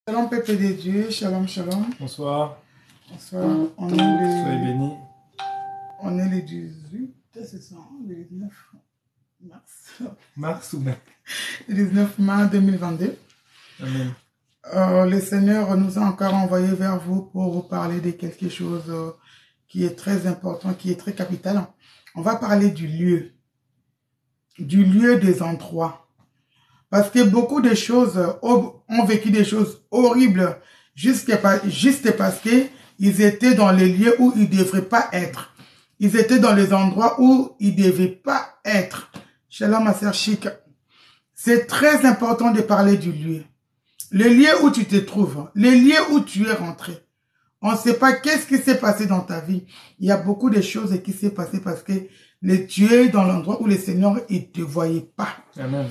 Shalom peuple de Dieu, shalom shalom. Bonsoir. Bonsoir. Soyez bénis. On est le 18, c'est ça, le 19 mars. Mars ou mai. Le 19 mars 2022. Amen. Le Seigneur nous a encore envoyé vers vous pour vous parler de quelque chose qui est très important, qui est très capital. On va parler du lieu des endroits. Parce que beaucoup de choses ont vécu des choses horribles juste parce qu'ils étaient dans les lieux où ils ne devraient pas être. Ils étaient dans les endroits où ils ne devaient pas être. Shalom, ma sœur Chic. C'est très important de parler du lieu. Le lieu où tu te trouves, le lieu où tu es rentré. On ne sait pas qu'est-ce qui s'est passé dans ta vie. Il y a beaucoup de choses qui s'est passé parce que tu es dans l'endroit où le Seigneur ne te voyait pas. Amen.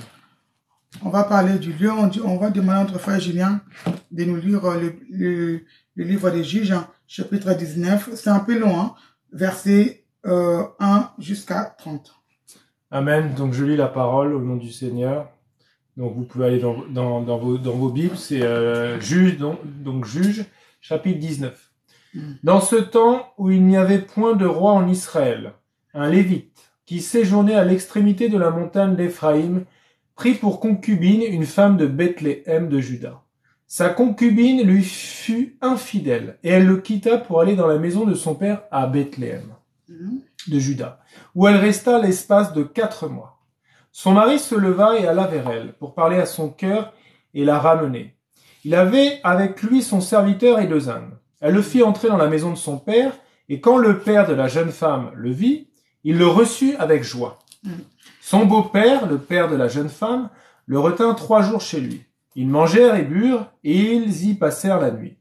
On va parler du lieu. On va demander à notre frère Julien de nous lire le livre des Juges, chapitre 19. C'est un peu long, hein, verset 1 jusqu'à 30. Amen. Donc je lis la parole au nom du Seigneur. Donc vous pouvez aller dans vos Bibles. C'est Juge, donc Juge, chapitre 19. Dans ce temps où il n'y avait point de roi en Israël, un Lévite qui séjournait à l'extrémité de la montagne d'Éphraïm prit pour concubine une femme de Bethléem de Juda. Sa concubine lui fut infidèle, et elle le quitta pour aller dans la maison de son père à Bethléem de Juda, où elle resta l'espace de 4 mois. Son mari se leva et alla vers elle, pour parler à son cœur et la ramener. Il avait avec lui son serviteur et 2 ânes. Elle le fit entrer dans la maison de son père, et quand le père de la jeune femme le vit, il le reçut avec joie. Son beau-père, le père de la jeune femme, le retint 3 jours chez lui. Ils mangèrent et burent, et ils y passèrent la nuit.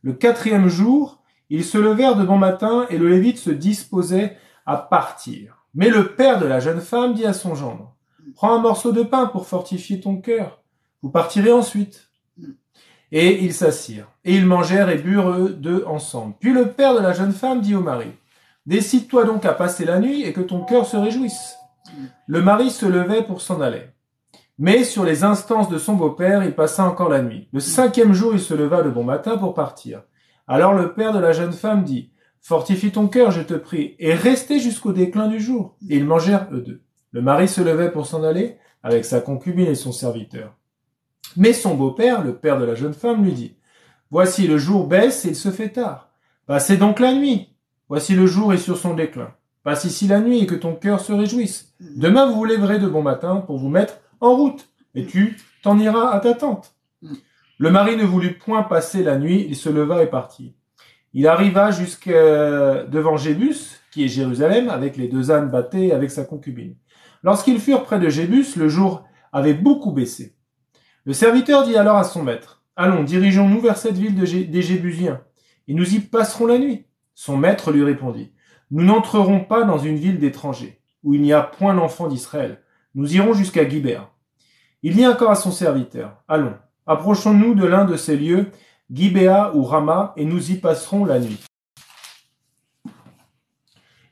Le 4e jour, ils se levèrent de bon matin, et le Lévite se disposait à partir. Mais le père de la jeune femme dit à son gendre, « Prends un morceau de pain pour fortifier ton cœur. Vous partirez ensuite. » Et ils s'assirent, et ils mangèrent et burent eux 2 ensemble. Puis le père de la jeune femme dit au mari, « Décide-toi donc à passer la nuit, et que ton cœur se réjouisse. » Le mari se levait pour s'en aller. Mais sur les instances de son beau-père, il passa encore la nuit. Le 5e jour, il se leva de bon matin pour partir. Alors le père de la jeune femme dit, « Fortifie ton cœur, je te prie, et restez jusqu'au déclin du jour. » Et ils mangèrent eux 2. Le mari se levait pour s'en aller, avec sa concubine et son serviteur. Mais son beau-père, le père de la jeune femme, lui dit, « Voici le jour baisse et il se fait tard. Passez donc la nuit. Voici le jour est sur son déclin. Passe ici la nuit et que ton cœur se réjouisse. Demain vous vous lèverez de bon matin pour vous mettre en route, et tu t'en iras à ta tente. » Le mari ne voulut point passer la nuit, il se leva et partit. Il arriva jusqu'à devant Jébus, qui est Jérusalem, avec les 2 ânes battés avec sa concubine. Lorsqu'ils furent près de Jébus, le jour avait beaucoup baissé. Le serviteur dit alors à son maître, « Allons, dirigeons-nous vers cette ville des Jébusiens, et nous y passerons la nuit. » Son maître lui répondit, « Nous n'entrerons pas dans une ville d'étrangers, où il n'y a point d'enfants d'Israël. Nous irons jusqu'à Gibéa. » Il dit encore à son serviteur, « Allons, approchons-nous de l'un de ces lieux, Gibéa ou Rama, et nous y passerons la nuit. »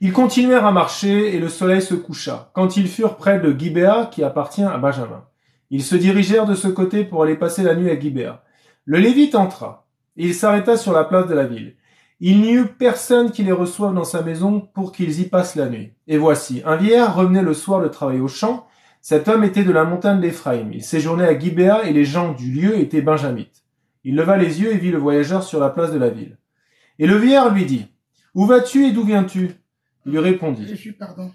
Ils continuèrent à marcher, et le soleil se coucha, quand ils furent près de Gibéa, qui appartient à Benjamin. Ils se dirigèrent de ce côté pour aller passer la nuit à Gibéa. Le Lévite entra, et il s'arrêta sur la place de la ville. Il n'y eut personne qui les reçoive dans sa maison pour qu'ils y passent la nuit. Et voici, un vieillard revenait le soir de travailler au champ. Cet homme était de la montagne d'Éphraïm. Il séjournait à Gibéa et les gens du lieu étaient benjamites. Il leva les yeux et vit le voyageur sur la place de la ville. Et le vieillard lui dit, « Où vas-tu et d'où viens-tu » Il lui répondit. Pardon.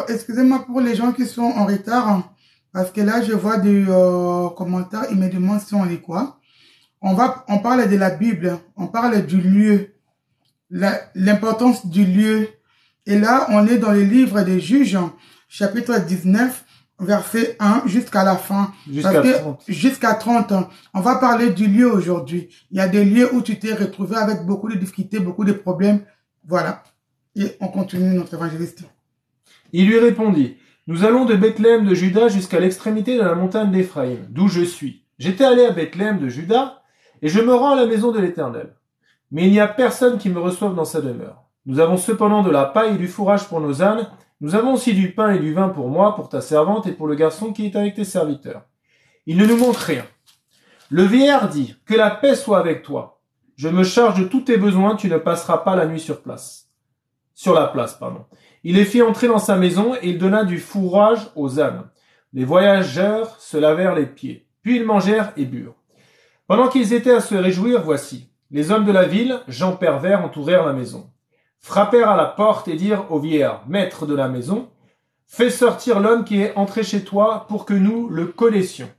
Excusez-moi pour les gens qui sont en retard, parce que là, je vois des commentaires, ils me demandent si on lit quoi. On parle de la Bible, on parle du lieu, l'importance du lieu. Et là, on est dans le livre des Juges, chapitre 19, verset 1 jusqu'à la fin. Jusqu'à 30. On va parler du lieu aujourd'hui. Il y a des lieux où tu t'es retrouvé avec beaucoup de difficultés, beaucoup de problèmes. Voilà. Et on continue notre évangéliste. Il lui répondit, « Nous allons de Bethléem de Juda jusqu'à l'extrémité de la montagne d'Éphraïm, d'où je suis. J'étais allé à Bethléem de Juda, et je me rends à la maison de l'Éternel. Mais il n'y a personne qui me reçoive dans sa demeure. Nous avons cependant de la paille et du fourrage pour nos ânes. Nous avons aussi du pain et du vin pour moi, pour ta servante et pour le garçon qui est avec tes serviteurs. Il ne nous manque rien. Le vieillard dit, que la paix soit avec toi. Je me charge de tous tes besoins, tu ne passeras pas la nuit sur la place, pardon. Il les fit entrer dans sa maison et il donna du fourrage aux ânes. Les voyageurs se lavèrent les pieds. Puis ils mangèrent et burent. Pendant qu'ils étaient à se réjouir, voici, les hommes de la ville, gens pervers, entourèrent la maison. Frappèrent à la porte et dirent au vieillard, maître de la maison, fais sortir l'homme qui est entré chez toi pour que nous le connaissions.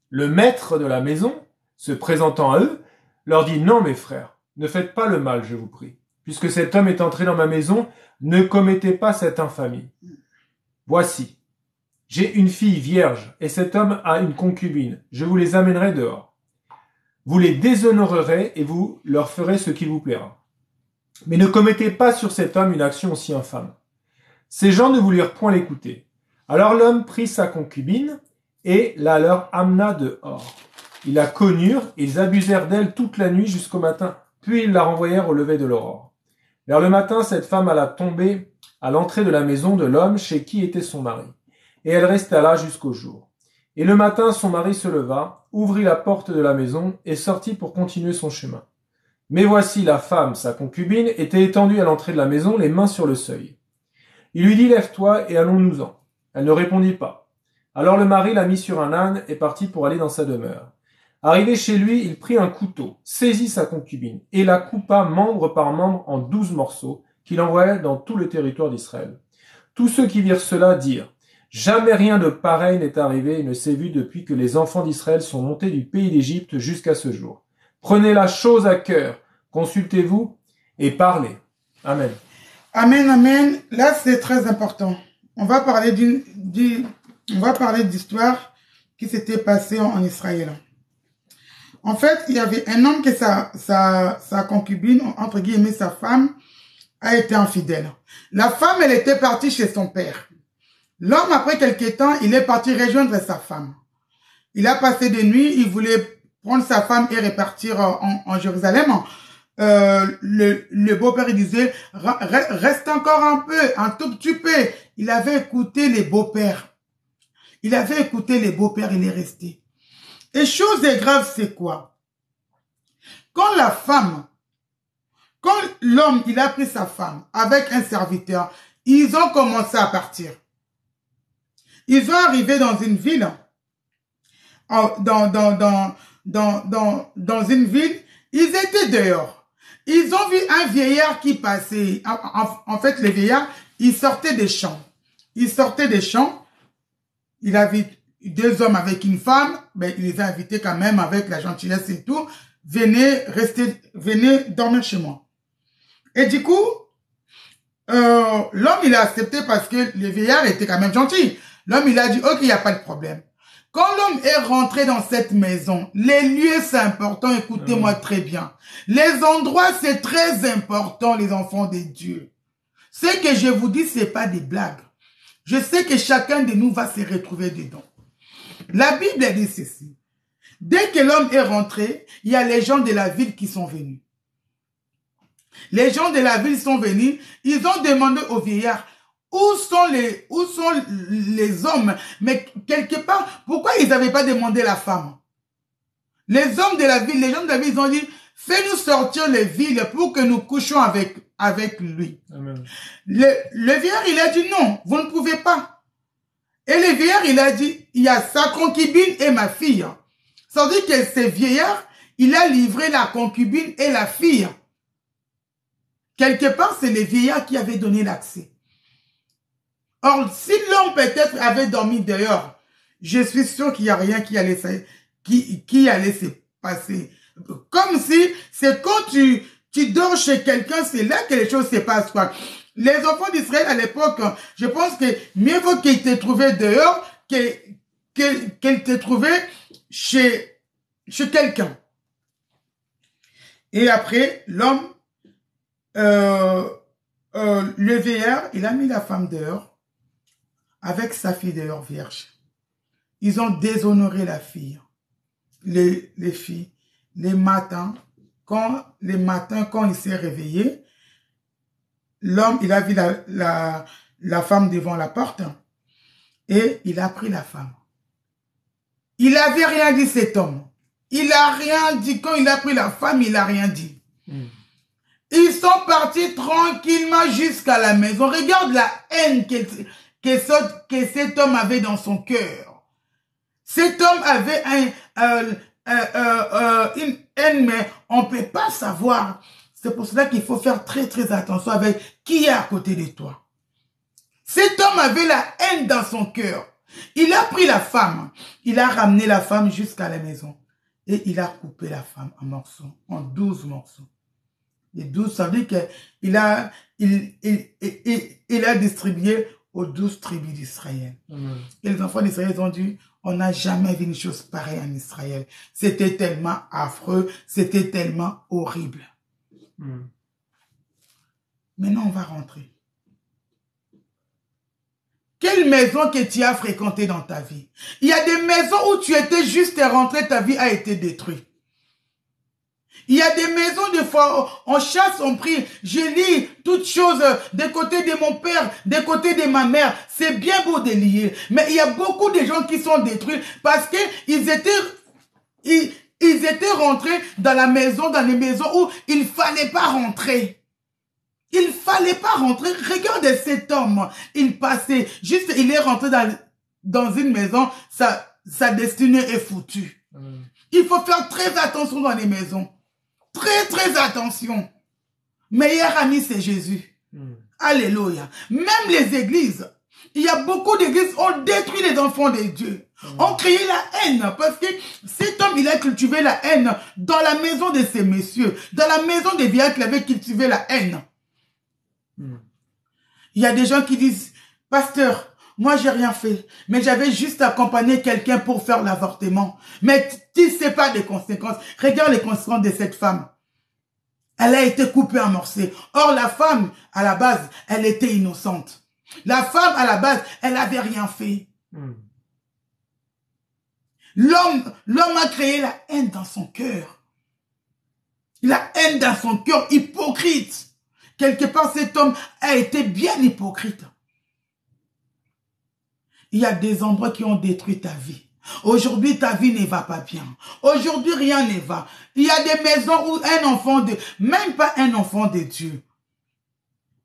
Le maître de la maison, se présentant à eux, leur dit, non mes frères, ne faites pas le mal, je vous prie. Puisque cet homme est entré dans ma maison, ne commettez pas cette infamie. Voici, j'ai une fille vierge, et cet homme a une concubine. Je vous les amènerai dehors. Vous les déshonorerez et vous leur ferez ce qu'il vous plaira. Mais ne commettez pas sur cet homme une action aussi infâme. Ces gens ne voulurent point l'écouter. Alors l'homme prit sa concubine et la leur amena dehors. Ils la connurent et ils abusèrent d'elle toute la nuit jusqu'au matin. Puis ils la renvoyèrent au lever de l'aurore. Vers le matin, cette femme alla tomber à l'entrée de la maison de l'homme chez qui était son mari. Et elle resta là jusqu'au jour. Et le matin, son mari se leva, ouvrit la porte de la maison et sortit pour continuer son chemin. Mais voici la femme, sa concubine, était étendue à l'entrée de la maison, les mains sur le seuil. Il lui dit, lève-toi et allons-nous-en. Elle ne répondit pas. Alors le mari la mit sur un âne et partit pour aller dans sa demeure. Arrivé chez lui, il prit un couteau, saisit sa concubine et la coupa membre par membre en 12 morceaux qu'il envoya dans tout le territoire d'Israël. Tous ceux qui virent cela dirent, jamais rien de pareil n'est arrivé et ne s'est vu depuis que les enfants d'Israël sont montés du pays d'Égypte jusqu'à ce jour. Prenez la chose à cœur, consultez-vous et parlez. Amen. Amen, amen. Là, c'est très important. On va parler d'histoire qui s'était passée en Israël. En fait, il y avait un homme que sa concubine, entre guillemets, sa femme, a été infidèle. La femme, elle était partie chez son père. L'homme, après quelque temps, il est parti rejoindre sa femme. Il a passé des nuits, il voulait prendre sa femme et repartir en Jérusalem. Le beau-père, il disait, reste encore un tout petit peu. Il avait écouté les beaux-pères. Il avait écouté les beaux-pères, il est resté. Et chose grave, c'est quoi? Quand l'homme, il a pris sa femme avec un serviteur, ils ont commencé à partir. Ils ont arrivé dans une ville, dans une ville, ils étaient dehors. Ils ont vu un vieillard qui passait. En fait, les vieillards, ils sortaient des champs. Il a vu 2 hommes avec une femme, ben, il les a invités quand même avec la gentillesse et tout. Venez dormir chez moi. Et du coup, l'homme, il a accepté parce que le vieillard était quand même gentil. L'homme, il a dit, ok, il n'y a pas de problème. Quand l'homme est rentré dans cette maison, les lieux, c'est important, écoutez-moi très bien. Les endroits, c'est très important, les enfants de Dieu. Ce que je vous dis, c'est pas des blagues. Je sais que chacun de nous va se retrouver dedans. La Bible dit ceci. Dès que l'homme est rentré, il y a les gens de la ville qui sont venus. Les gens de la ville sont venus, ils ont demandé au vieillard, où sont les hommes? Mais quelque part, pourquoi ils n'avaient pas demandé la femme? Les gens de la ville, ils ont dit, fais-nous sortir les villes pour que nous couchions avec lui. Amen. Le vieillard, il a dit non, vous ne pouvez pas. Et le vieillard, il a dit, il y a sa concubine et ma fille. Ça veut dire que ce vieillard, il a livré la concubine et la fille. Quelque part, c'est le vieillard qui avait donné l'accès. Or, si l'homme peut-être avait dormi dehors, je suis sûr qu'il n'y a rien qui allait se passer. Comme si, c'est quand tu dors chez quelqu'un, c'est là que les choses se passent, quoi. Les enfants d'Israël, à l'époque, je pense que mieux vaut qu'ils t'aient trouvé dehors qu'ils t'aient trouvé chez quelqu'un. Et après, l'homme, le vieillard, il a mis la femme dehors avec sa fille dehors vierge. Ils ont déshonoré la fille, les filles. Les matins, quand il s'est réveillé, l'homme, il a vu la femme devant la porte et il a pris la femme. Il n'avait rien dit, cet homme. Il n'a rien dit. Quand il a pris la femme, il n'a rien dit. Ils sont partis tranquillement jusqu'à la maison. Regarde la haine que cet homme avait dans son cœur. Cet homme avait une haine, mais on ne peut pas savoir. C'est pour cela qu'il faut faire très très attention avec qui est à côté de toi. Cet homme avait la haine dans son cœur. Il a pris la femme. Il a ramené la femme jusqu'à la maison. Et il a coupé la femme en morceaux, en 12 morceaux. Les 12, ça veut dire qu'il a, il a distribué aux 12 tribus d'Israël. Et les enfants d'Israël ont dit, on n'a jamais vu une chose pareille en Israël. C'était tellement affreux, c'était tellement horrible. Maintenant, on va rentrer. Quelle maison que tu as fréquentée dans ta vie? Il y a des maisons où tu étais juste rentré, ta vie a été détruite. Il y a des maisons, des fois, on chasse, on prie. Je lis toutes choses des côtés de mon père, des côtés de ma mère. C'est bien beau de lire. Mais il y a beaucoup de gens qui sont détruits parce qu'ils étaient rentrés dans la maison, dans les maisons où il ne fallait pas rentrer. Il ne fallait pas rentrer. Regarde cet homme. Il passait, juste, il est rentré dans une maison, sa destinée est foutue. Il faut faire très attention dans les maisons. Très, très attention. Meilleur ami, c'est Jésus. Alléluia. Même les églises, il y a beaucoup d'églises, ont détruit les enfants de Dieu. Ont créé la haine. Parce que cet homme, il a cultivé la haine dans la maison de ces messieurs. Dans la maison des vieillards, il avait cultivé la haine. Il y a des gens qui disent, pasteur, moi j'ai rien fait, mais j'avais juste accompagné quelqu'un pour faire l'avortement. Mais tu ne sais pas des conséquences. Regarde les conséquences de cette femme. Elle a été coupée en morceaux. Or la femme, à la base, elle était innocente. La femme, à la base, elle n'avait rien fait. L'homme a créé la haine dans son cœur. La haine dans son cœur, hypocrite. Quelque part, cet homme a été bien hypocrite. Il y a des endroits qui ont détruit ta vie. Aujourd'hui, ta vie ne va pas bien. Aujourd'hui, rien ne va. Il y a des maisons où un enfant même pas un enfant de Dieu,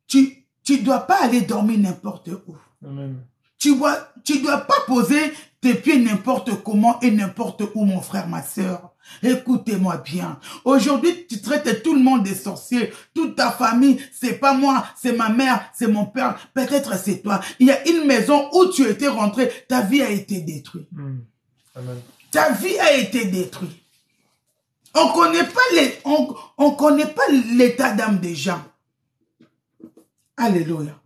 tu dois pas aller dormir n'importe où. Amen. Tu dois pas poser tes pieds n'importe comment et n'importe où, mon frère, ma soeur. Écoutez-moi bien. Aujourd'hui, tu traites tout le monde des sorciers. Toute ta famille, c'est pas moi, c'est ma mère, c'est mon père. Peut-être c'est toi. Il y a une maison où tu étais rentré, ta vie a été détruite. Amen. Ta vie a été détruite. On connaît pas l'état d'âme des gens. Alléluia.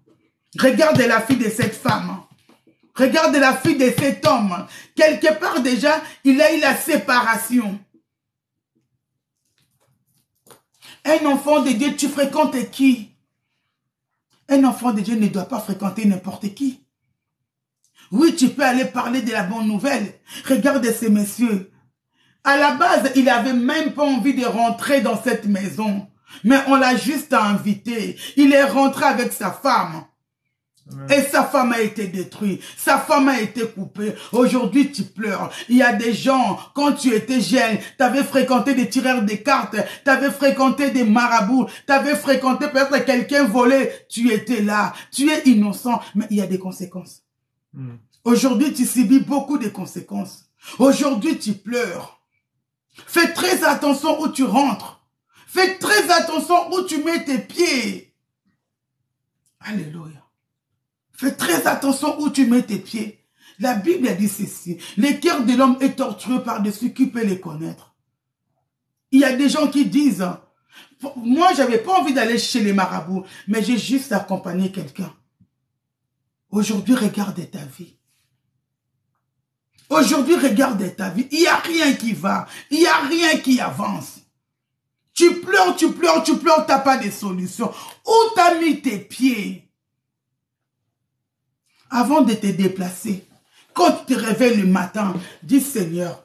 Regarde la fille de cette femme. Regarde la fille de cet homme. Quelque part déjà, il a eu la séparation. Un enfant de Dieu, tu fréquentes qui? Un enfant de Dieu ne doit pas fréquenter n'importe qui. Oui, tu peux aller parler de la bonne nouvelle. Regarde ces messieurs. À la base, il n'avait même pas envie de rentrer dans cette maison. Mais on l'a juste invité. Il est rentré avec sa femme. Et sa femme a été détruite. Sa femme a été coupée. Aujourd'hui, tu pleures. Il y a des gens, quand tu étais jeune, tu avais fréquenté des tireurs de cartes, tu avais fréquenté des marabouts, tu avais fréquenté peut-être quelqu'un volé. Tu étais là. Tu es innocent. Mais il y a des conséquences. Aujourd'hui, tu subis beaucoup de conséquences. Aujourd'hui, tu pleures. Fais très attention où tu rentres. Fais très attention où tu mets tes pieds. Alléluia. Fais très attention où tu mets tes pieds. La Bible a dit ceci. Le cœur de l'homme est tortueux par-dessus qui peut les connaître. Il y a des gens qui disent, moi, j'avais pas envie d'aller chez les marabouts, mais j'ai juste accompagné quelqu'un. Aujourd'hui, regarde ta vie. Aujourd'hui, regarde ta vie. Il n'y a rien qui va. Il n'y a rien qui avance. Tu pleures, tu pleures, tu pleures, tu n'as pas de solution. Où t'as mis tes pieds? Avant de te déplacer, quand tu te réveilles le matin, dis Seigneur,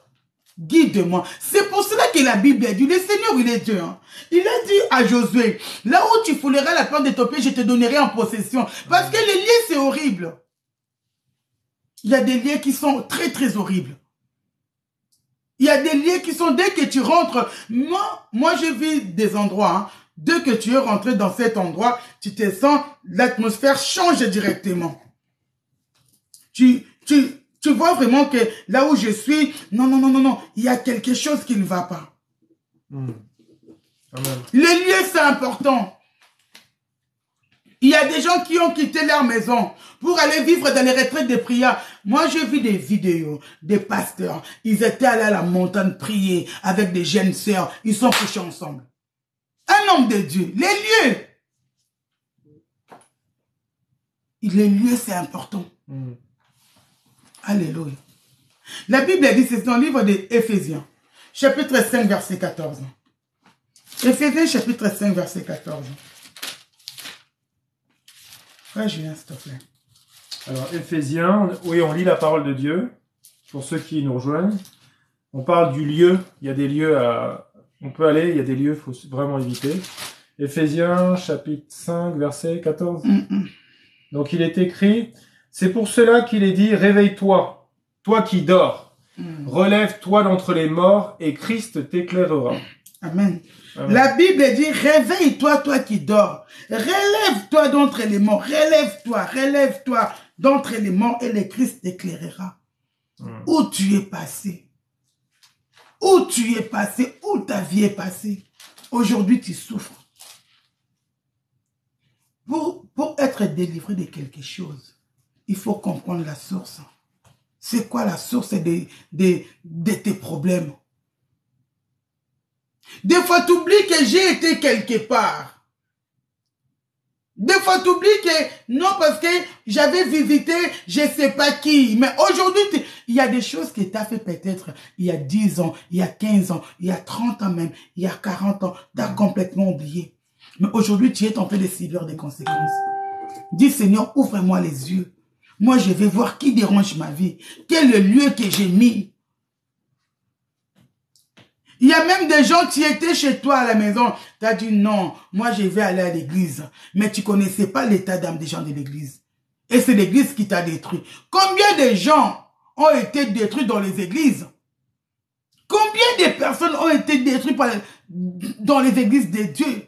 guide-moi. C'est pour cela que la Bible a dit, le Seigneur, il est Dieu. Hein. Il a dit à Josué, là où tu fouleras la plante de ton pied, je te donnerai en possession. Parce que les liens, c'est horrible. Il y a des liens qui sont très, très horribles. Il y a des lieux qui sont, dès que tu rentres, moi j'ai vu des endroits, hein, dès que tu es rentré dans cet endroit, tu te sens, l'atmosphère change directement. Tu vois vraiment que là où je suis, non, il y a quelque chose qui ne va pas. Amen. Les lieux, c'est important. Il y a des gens qui ont quitté leur maison pour aller vivre dans les retraites de prière. Moi, j'ai vu des vidéos des pasteurs. Ils étaient allés à la montagne prier avec des jeunes sœurs. Ils sont couchés ensemble. Un homme de Dieu. Les lieux. Les lieux, c'est important. Alléluia. La Bible dit, c'est dans le livre d'Éphésiens, chapitre 5, verset 14. Éphésiens, chapitre 5, verset 14. Frère Julien, s'il te plaît. Alors, Éphésiens, oui, on lit la parole de Dieu, pour ceux qui nous rejoignent. On parle du lieu, il y a des lieux à... On peut aller, il y a des lieux, il faut vraiment éviter. Éphésiens, chapitre 5, verset 14. Donc, il est écrit, c'est pour cela qu'il est dit, réveille-toi, toi qui dors. Relève-toi d'entre les morts et Christ t'éclairera. Amen. Amen. La Bible dit, réveille-toi, toi qui dors. Relève-toi d'entre les morts. Relève-toi d'entre les morts et le Christ t'éclairera. Où tu es passé. Où tu es passé. Où ta vie est passée. Aujourd'hui, tu souffres. Pour être délivré de quelque chose, il faut comprendre la source. C'est quoi la source de tes problèmes? Des fois, tu oublies que j'ai été quelque part. Des fois, tu oublies que, non, parce que j'avais visité je ne sais pas qui. Mais aujourd'hui, il y a des choses que tu as fait peut-être il y a 10 ans, il y a 15 ans, il y a 30 ans même, il y a 40 ans. Tu as complètement oublié. Mais aujourd'hui, tu es en train de subir des conséquences. Dis, Seigneur, ouvre-moi les yeux. Moi, je vais voir qui dérange ma vie. Quel est le lieu que j'ai mis. Il y a même des gens qui étaient chez toi à la maison. Tu as dit non, moi je vais aller à l'église. Mais tu ne connaissais pas l'état d'âme des gens de l'église. Et c'est l'église qui t'a détruit. Combien de gens ont été détruits dans les églises? Combien de personnes ont été détruites dans les églises de Dieu?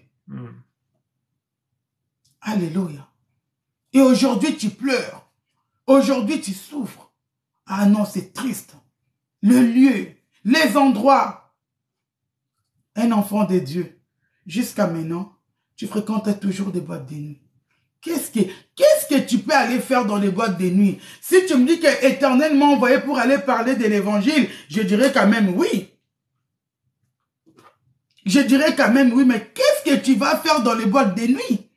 Alléluia. Et aujourd'hui tu pleures. Aujourd'hui tu souffres. Ah non, c'est triste. Le lieu, les endroits. Un enfant de Dieu, jusqu'à maintenant, tu fréquentes toujours des boîtes de nuit. Qu'est-ce que tu peux aller faire dans les boîtes de nuit? Si tu me dis que l'Éternel m'a envoyé pour aller parler de l'évangile, je dirais quand même oui. Je dirais quand même oui, mais qu'est-ce que tu vas faire dans les boîtes de nuit?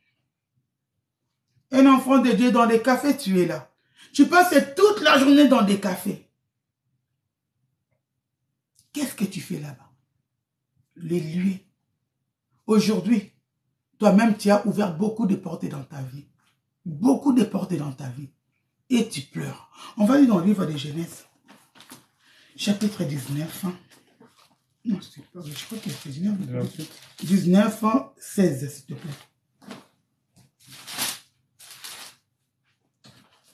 Un enfant de Dieu dans les cafés, tu es là. Tu passes toute la journée dans des cafés. Qu'est-ce que tu fais là-bas? Les lieux. Aujourd'hui, toi-même, tu as ouvert beaucoup de portes dans ta vie. Beaucoup de portes dans ta vie. Et tu pleures. On va lire dans le livre de Genèse. Chapitre 19. Non, c'est pas vrai. Je crois que c'est 19. 19, 16, s'il te plaît.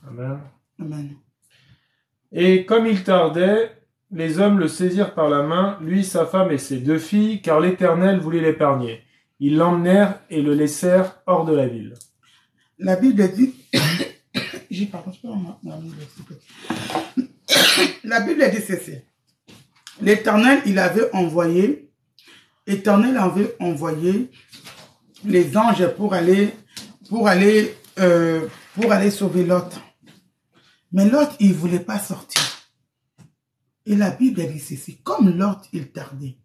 Amen. Amen. Et comme il tardait, les hommes le saisirent par la main, lui, sa femme et ses 2 filles, car l'Éternel voulait l'épargner. Ils l'emmenèrent et le laissèrent hors de la ville. La Bible dit... La Bible dit ceci. L'Éternel, il avait envoyé... L'Éternel avait envoyé les anges pour aller sauver Lot. Mais Lot, il ne voulait pas sortir. Et la Bible dit ceci, comme Lot, il tardait.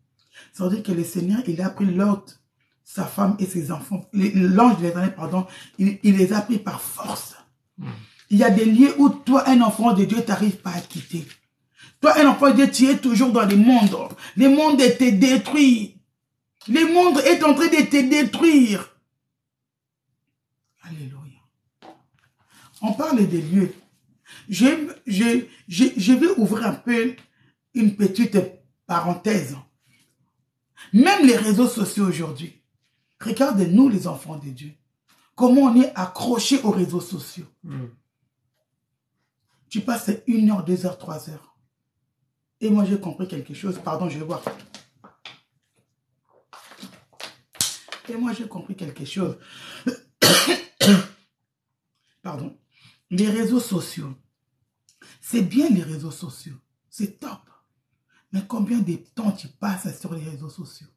Ça veut dire que le Seigneur, il a pris Lot, sa femme et ses enfants. L'ange de l'Éternel, pardon, il les a pris par force. Il y a des lieux où toi, un enfant de Dieu, tu n'arrives pas à quitter. Toi, un enfant de Dieu, tu es toujours dans les mondes. Les mondes te détruisent. Le monde est en train de te détruire. Alléluia. On parle des lieux. Je vais ouvrir un peu une petite parenthèse. Même les réseaux sociaux aujourd'hui. Regardez-nous les enfants de Dieu. Comment on est accroché aux réseaux sociaux. Tu passes 1 heure, 2 heures, 3 heures. Et moi, j'ai compris quelque chose. Pardon, je vais boire. Et moi, j'ai compris quelque chose. Pardon. Les réseaux sociaux. C'est bien les réseaux sociaux. C'est top. Mais combien de temps tu passes sur les réseaux sociaux?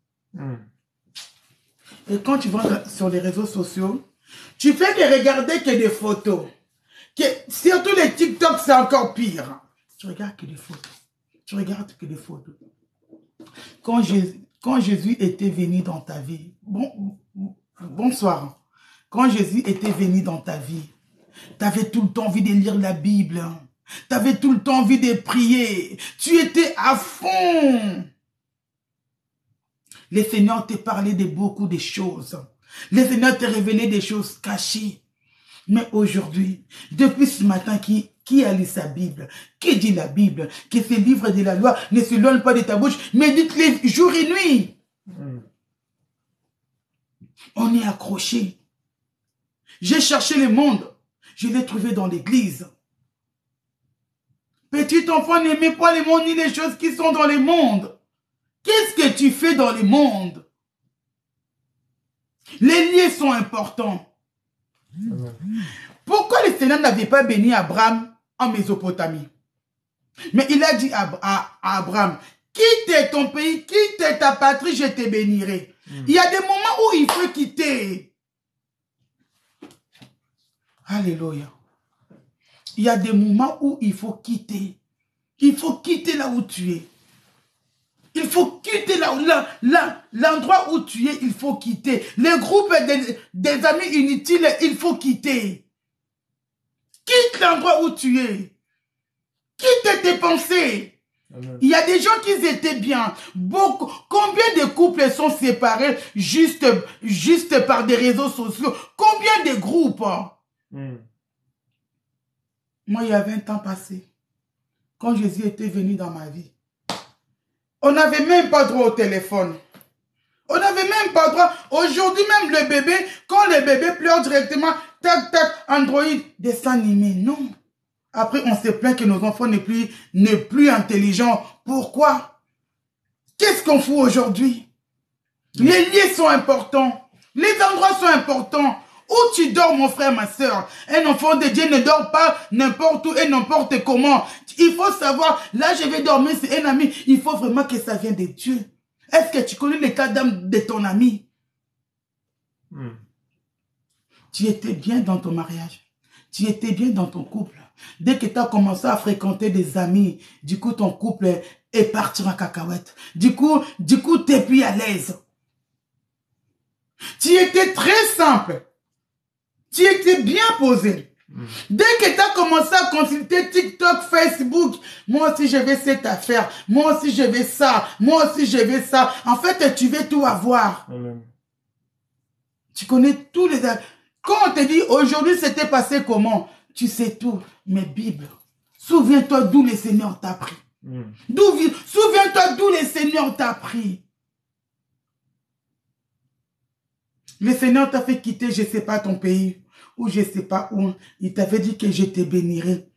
Et quand tu vas sur les réseaux sociaux, tu fais que regarder que des photos. Surtout les TikTok, c'est encore pire. Tu regardes que des photos. Tu regardes que des photos. Quand Jésus était venu dans ta vie, bonsoir. Quand Jésus était venu dans ta vie, tu avais tout le temps envie de lire la Bible. Tu avais tout le temps envie de prier. Tu étais à fond. Le Seigneur t'a parlé de beaucoup de choses. Le Seigneur t'a révélé des choses cachées. Mais aujourd'hui, depuis ce matin, qui a lu sa Bible? Qui dit la Bible? Que ce livre de la loi ne se loin pas de ta bouche, mais dites-le jour et nuit. On est accroché. J'ai cherché le monde. Je l'ai trouvé dans l'église. Petit enfant, n'aimez pas le monde ni les choses qui sont dans le monde. Qu'est-ce que tu fais dans le monde? Les liens sont importants. Pourquoi le Seigneur n'avait pas béni Abraham en Mésopotamie? Mais il a dit à Abraham, quitte ton pays, quitte ta patrie, je te bénirai. Il y a des moments où il faut quitter. Alléluia. Il y a des moments où il faut quitter. Il faut quitter là où tu es. Il faut quitter l'endroit où tu es, il faut quitter. Les groupes des amis inutiles, il faut quitter. Quitte l'endroit où tu es. Quitte tes pensées. Amen. Il y a des gens qui étaient bien. Combien de couples sont séparés juste par des réseaux sociaux? Combien de groupes? Moi, il y a 20 ans passés, quand Jésus était venu dans ma vie, on n'avait même pas droit au téléphone. On n'avait même pas droit. Aujourd'hui, même le bébé, quand le bébé pleure directement, tac, tac, Android, dessin animé. Non. Après, on se plaint que nos enfants n'est plus intelligents. Pourquoi? Qu'est-ce qu'on fout aujourd'hui? Les liens sont importants. Les endroits sont importants. Où tu dors, mon frère, ma soeur? Un enfant de Dieu ne dort pas n'importe où et n'importe comment. Il faut savoir, là je vais dormir, c'est un ami. Il faut vraiment que ça vienne de Dieu. Est-ce que tu connais l'état d'âme de ton ami? Tu étais bien dans ton mariage. Tu étais bien dans ton couple. Dès que tu as commencé à fréquenter des amis, du coup ton couple est parti en cacahuète. Du coup tu n'es plus à l'aise. Tu étais très simple. Tu étais bien posé. Dès que tu as commencé à consulter TikTok, Facebook, moi aussi je vais cette affaire, moi aussi je vais ça, moi aussi je vais ça. En fait, tu veux tout avoir. Amen. Tu connais tous les... Quand on te dit aujourd'hui c'était passé comment, tu sais tout. Mais Bible, souviens-toi d'où le Seigneur t'a pris. Souviens-toi d'où le Seigneur t'a pris. Le Seigneur t'a fait quitter, je ne sais pas, ton pays, ou je ne sais pas où. Il t'avait dit que je te bénirai.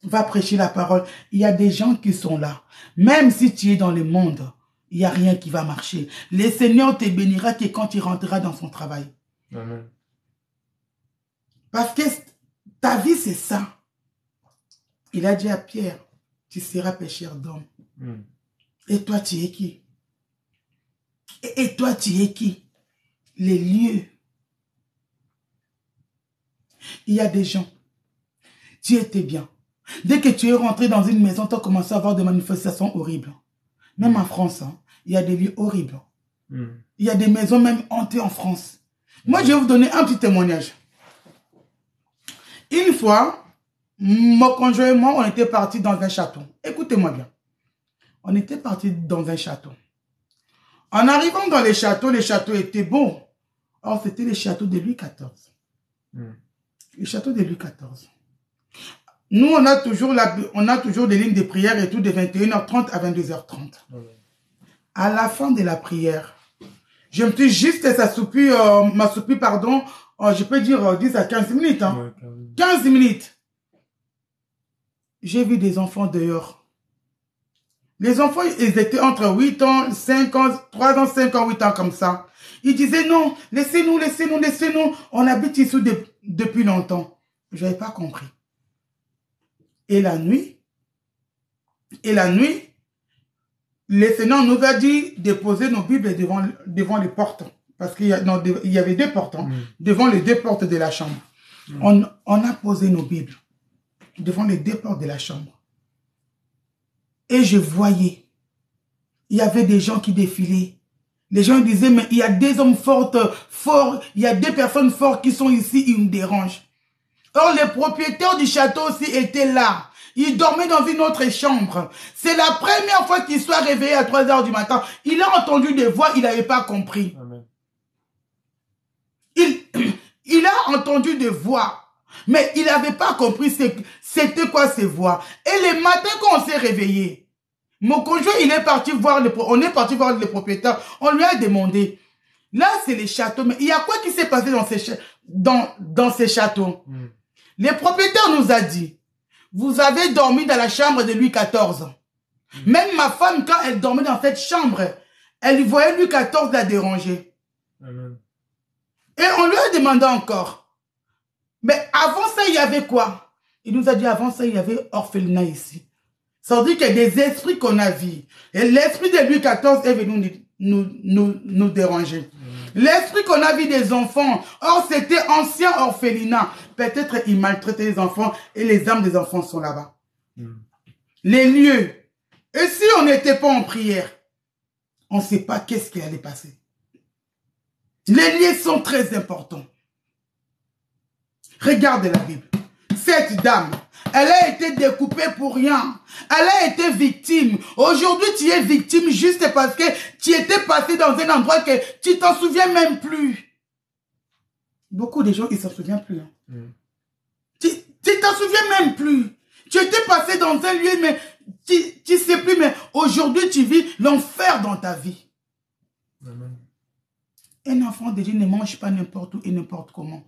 Va prêcher la parole. Il y a des gens qui sont là. Même si tu es dans le monde, il n'y a rien qui va marcher. Le Seigneur te bénira que quand tu rentreras dans son travail. Amen. Parce que ta vie, c'est ça. Il a dit à Pierre, tu seras pécheur d'homme. Et toi, tu es qui? Et toi, tu es qui? Les lieux. Il y a des gens, tu étais bien. Dès que tu es rentré dans une maison, tu as commencé à avoir des manifestations horribles. Même en France, hein, il y a des lieux horribles. Il y a des maisons même hantées en France. Moi, je vais vous donner un petit témoignage. Une fois, mon conjoint et moi, on était partis dans un château. Écoutez-moi bien. On était partis dans un château. En arrivant dans les châteaux étaient beaux. Or, c'était les châteaux de Louis XIV. Les châteaux de Louis XIV. Nous, on a toujours des lignes de prière et tout de 21h30 à 22h30. À la fin de la prière, je me suis juste assoupi, je peux dire 10 à 15 minutes. Hein. 15 minutes. J'ai vu des enfants dehors. Les enfants, ils étaient entre 8 ans, 5 ans, 3 ans, 5 ans, 8 ans comme ça. Ils disaient non, laissez-nous, laissez-nous, laissez-nous. On habite ici depuis longtemps. Je n'avais pas compris. Et la nuit, le Seigneur nous a dit de poser nos Bibles devant les portes. Parce qu'il y avait deux portes, hein, devant les deux portes de la chambre. On a posé nos Bibles devant les deux portes de la chambre. Et je voyais, il y avait des gens qui défilaient. Les gens disaient, mais il y a des hommes forts, il y a des personnes fortes qui sont ici, ils me dérangent. Or, le propriétaire du château aussi était là. Il dormait dans une autre chambre. C'est la première fois qu'il soit réveillé à 3 heures du matin. Il a entendu des voix, il n'avait pas compris. Amen. Il a entendu des voix, mais il n'avait pas compris c'était quoi ces voix. Et le matin, quand on s'est réveillé, mon conjoint, on est parti voir le propriétaire. On lui a demandé, là, c'est les châteaux, mais il y a quoi qui s'est passé dans ces châteaux? Le propriétaire nous a dit, vous avez dormi dans la chambre de Louis XIV. Même ma femme, quand elle dormait dans cette chambre, elle voyait Louis XIV la déranger. Amen. Et on lui a demandé encore. Mais avant ça, il y avait quoi? Il nous a dit, avant ça, il y avait orphelinat ici. Ça veut dire qu'il y a des esprits qu'on a vus. Et l'esprit de Louis XIV est venu nous déranger. L'esprit qu'on a vu des enfants. Or, c'était ancien orphelinat. Peut-être ils maltraitaient les enfants et les âmes des enfants sont là-bas. Les lieux. Et si on n'était pas en prière, on ne sait pas qu'est-ce qui allait passer. Les lieux sont très importants. Regardez la Bible. Cette dame, elle a été découpée pour rien. Elle a été victime. Aujourd'hui, tu es victime juste parce que tu étais passé dans un endroit que tu t'en souviens même plus. Beaucoup de gens, ils s'en souviennent plus. Hein. Tu t'en souviens même plus. Tu étais passé dans un lieu, mais tu sais plus. Mais aujourd'hui, tu vis l'enfer dans ta vie. Amen. Un enfant de Dieu ne mange pas n'importe où et n'importe comment.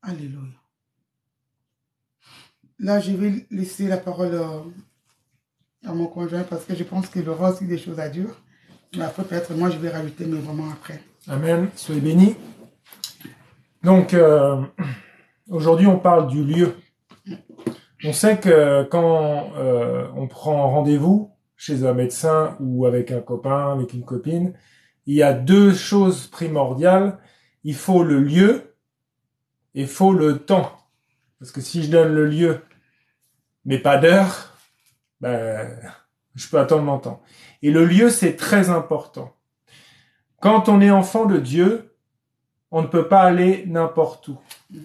Alléluia. Là, je vais laisser la parole à mon conjoint parce que je pense qu'il aura aussi des choses à dire. Mais après, peut-être, moi, je vais rajouter, mais vraiment après. Amen. Soyez bénis. Donc, aujourd'hui, on parle du lieu. On sait que quand on prend rendez-vous chez un médecin ou avec un copain, avec une copine, il y a deux choses primordiales. Il faut le lieu et il faut le temps. Parce que si je donne le lieu, mais pas d'heure, ben, je peux attendre mon temps. Et le lieu, c'est très important. Quand on est enfant de Dieu, on ne peut pas aller n'importe où.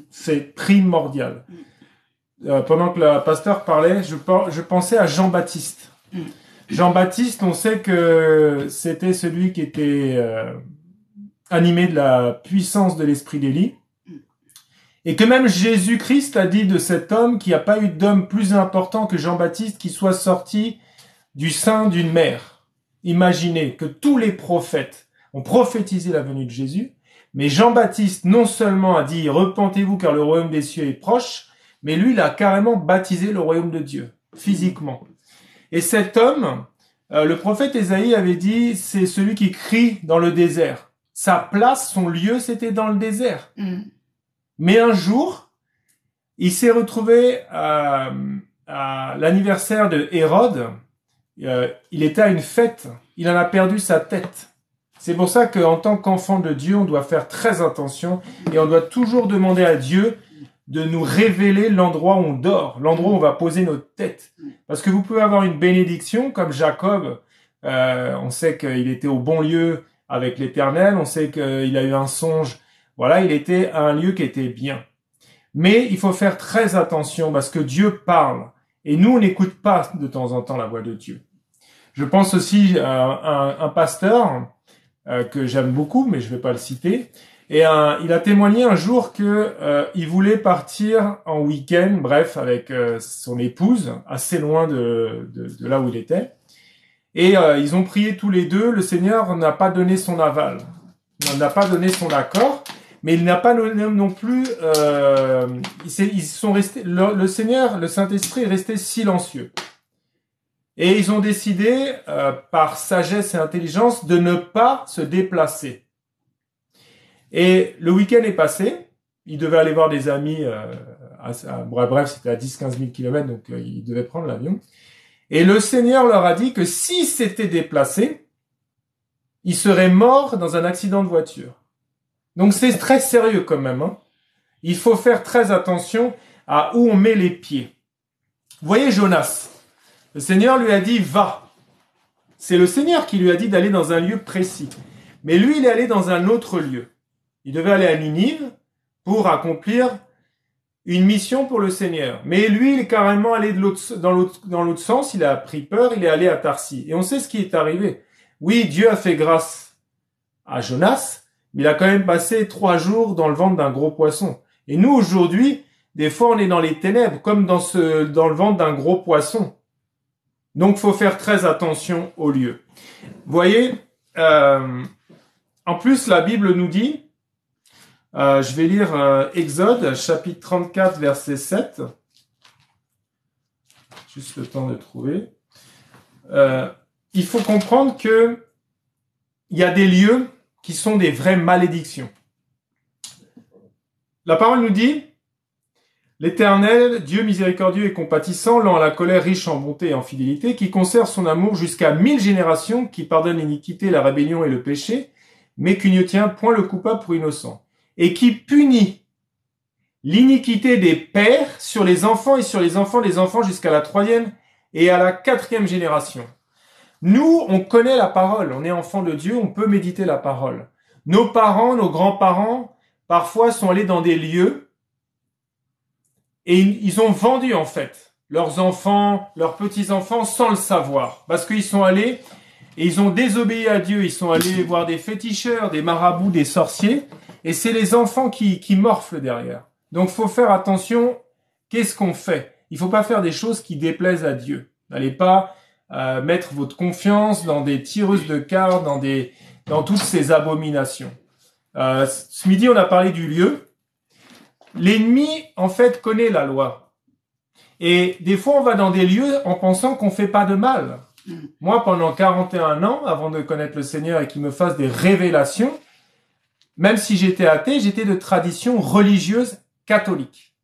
C'est primordial. Pendant que le pasteur parlait, je pensais à Jean-Baptiste. Jean-Baptiste, on sait que c'était celui qui était animé de la puissance de l'esprit d'Élie. Et que même Jésus-Christ a dit de cet homme qu'il n'y a pas eu d'homme plus important que Jean-Baptiste qui soit sorti du sein d'une mère. Imaginez que tous les prophètes ont prophétisé la venue de Jésus, mais Jean-Baptiste non seulement a dit « Repentez-vous car le royaume des cieux est proche », mais lui, il a carrément baptisé le royaume de Dieu, physiquement. Et cet homme, le prophète Ésaïe avait dit « C'est celui qui crie dans le désert ». Sa place, son lieu, c'était dans le désert. Mais un jour, il s'est retrouvé à l'anniversaire de Hérode. Il était à une fête. Il en a perdu sa tête. C'est pour ça qu'en tant qu'enfant de Dieu, on doit faire très attention et on doit toujours demander à Dieu de nous révéler l'endroit où on dort, l'endroit où on va poser notre tête. Parce que vous pouvez avoir une bénédiction comme Jacob. On sait qu'il était au bon lieu avec l'Éternel. On sait qu'il a eu un songe. Voilà, il était à un lieu qui était bien. Mais il faut faire très attention parce que Dieu parle. Et nous, on n'écoute pas de temps en temps la voix de Dieu. Je pense aussi à un pasteur que j'aime beaucoup, mais je ne vais pas le citer. Et il a témoigné un jour que il voulait partir en week-end, bref, avec son épouse, assez loin de là où il était. Et ils ont prié tous les deux. Le Seigneur n'a pas donné son aval, n'a pas donné son accord. Mais il n'a pas non plus, ils sont restés, le Seigneur, le Saint-Esprit est resté silencieux. Et ils ont décidé, par sagesse et intelligence, de ne pas se déplacer. Et le week-end est passé. Ils devaient aller voir des amis, bref, c'était à 10-15 000 kilomètres, donc ils devaient prendre l'avion. Et le Seigneur leur a dit que s'ils s'étaient déplacés, ils seraient morts dans un accident de voiture. Donc c'est très sérieux quand même, hein. Il faut faire très attention à où on met les pieds. Vous voyez Jonas, le Seigneur lui a dit « va ». C'est le Seigneur qui lui a dit d'aller dans un lieu précis. Mais lui, il est allé dans un autre lieu. Il devait aller à Ninive pour accomplir une mission pour le Seigneur. Mais lui, il est carrément allé dans l'autre sens, il a pris peur, il est allé à Tarsis. Et on sait ce qui est arrivé. Oui, Dieu a fait grâce à Jonas, mais il a quand même passé 3 jours dans le ventre d'un gros poisson. Et nous, aujourd'hui, des fois, on est dans les ténèbres, comme dans le ventre d'un gros poisson. Donc, faut faire très attention au lieu. Vous voyez, en plus, la Bible nous dit, je vais lire Exode, chapitre 34, verset 7. Juste le temps de trouver. Il faut comprendre que il y a des lieux qui sont des vraies malédictions. La parole nous dit, l'Éternel, Dieu miséricordieux et compatissant, lent à la colère, riche en bonté et en fidélité, qui conserve son amour jusqu'à 1000 générations, qui pardonne l'iniquité, la rébellion et le péché, mais qui ne tient point le coupable pour innocent, et qui punit l'iniquité des pères sur les enfants et sur les enfants des enfants jusqu'à la 3e et à la 4e génération. Nous, on connaît la parole, on est enfants de Dieu, on peut méditer la parole. Nos parents, nos grands-parents, parfois sont allés dans des lieux et ils ont vendu en fait leurs enfants, leurs petits-enfants sans le savoir. Parce qu'ils sont allés et ils ont désobéi à Dieu, ils sont allés voir des féticheurs, des marabouts, des sorciers, et c'est les enfants qui morflent derrière. Donc faut faire attention, qu'est-ce qu'on fait? Il faut pas faire des choses qui déplaisent à Dieu. N'allez pas mettre votre confiance dans des tireuses de cartes, dans toutes ces abominations. Ce midi, on a parlé du lieu. L'ennemi, en fait, connaît la loi. Et des fois, on va dans des lieux en pensant qu'on fait pas de mal. Moi, pendant 41 ans, avant de connaître le Seigneur et qu'il me fasse des révélations, même si j'étais athée, j'étais de tradition religieuse catholique.